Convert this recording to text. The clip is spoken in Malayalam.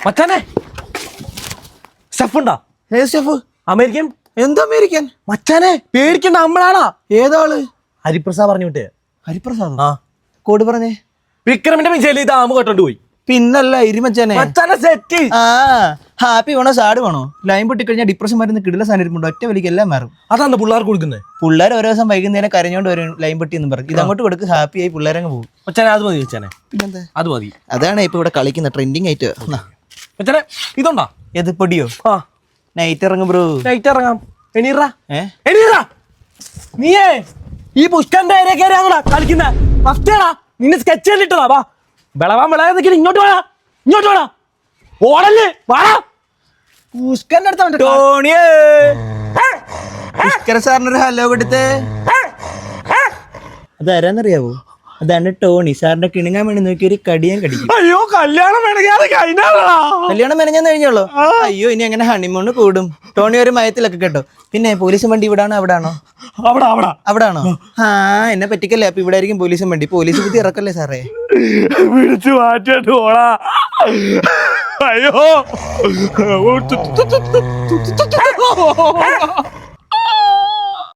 മച്ചാനെ സ്റ്റെഫുണ്ടോ? Steph American. എന്താ അമേരിക്കൻ? മച്ചാനെ പേടിക്കണ്ട, നമ്മളാണാ. ഏതാള്? ഹരിപ്രസാദ് പറഞ്ഞു വിട്ടേ. ഹരിപ്രസാദ്? ആ കോഡ് പറഞ്ഞേ. വിക്രമിന്റെ മിസൈൽ ഇത് ആമ കേട്ടോണ്ട് പോയി. പിന്നല്ല ഇരുമച്ചാനെ. മച്ചാനെ സെറ്റ്. ആ ഹാപ്പി വേണോ സാഡ് വേണോ? ലൈൻ പൊട്ടിക്കഴിഞ്ഞാൽ ഡിപ്രഷൻ വരുന്ന കിടില സാധനം ഒറ്റ വലിക്ക് എല്ലാം മാറും. അതാണ് പിള്ളേർക്ക് കൊടുക്കുന്നത്. പിള്ളേർ ഓരോ ദിവസം വൈകുന്നേരം കരഞ്ഞോണ്ട് വരും ലൈൻ പൊട്ടി എന്ന് പറയും. ഇതങ്ങോട്ട് കൊടുക്ക്, ഹാപ്പി ആയി പിള്ളേരങ്ങ് പോകും. മച്ചാനെ അത് മതി. മച്ചാനെ പിന്നെന്താ, അത് മതി. അതാണ് ഇപ്പൊ ഇവിടെ കളിക്കുന്ന ട്രെൻഡിങ് ആയിട്ട്. മച്ചാനെ ഇതുണ്ടോ? ഏത് പൊടിയോ? ആ നൈറ്റ് ഇറങ്ങും ബ്രോ. നൈറ്റ് ഇറങ്ങാം. എണീറാ എണീറാ. നീയേ ഈ പുഷ്കന്റെ ഏരിയ കയറിയാണോടാ കളിക്കുന്ന? ഫസ്റ്റേടാ നിന്നെ സ്കെച്ച് ചെയ്തിട്ടതാ. വാ വിളവാൻ വിളയാൻ നിൽക്കുന്ന. ഇങ്ങോട്ട് വേടാ, ഇങ്ങോട്ട് വേടാ, ഓടല്ലേ വാടാ. പുഷ്കന്റെ അടുത്ത ടോണിയേ സാറിനൊരു ഹലോ കൊടുത്തേ. അതാരാന്നറിയാവോ? അതാണ് ടോണി. സാറിന്റെ കിണുങ്ങാൻ വേണ്ടി നോക്കി ഒരു കടിയാൻ കടിക്കും. അയ്യോ കല്യാണം കല്യാണം മെനഞ്ഞാന്ന് കഴിഞ്ഞോളൂ. അയ്യോ ഇനി അങ്ങനെ ഹണിമൂണ് കൂടും. ടോണി ഒരു മയത്തിലൊക്കെ കേട്ടോ. പിന്നെ പോലീസും വണ്ടി ഇവിടാണോ അവിടാണോ? അവിടാണോ? ആ എന്നെ പറ്റിക്കല്ലേ. അപ്പൊ ഇവിടെ ആയിരിക്കും പോലീസും വണ്ടി. പോലീസ് ബുദ്ധി ഇറക്കല്ലേ സാറേ. വിളിച്ചു മാറ്റിട്ട് ഓടാ. അയ്യോ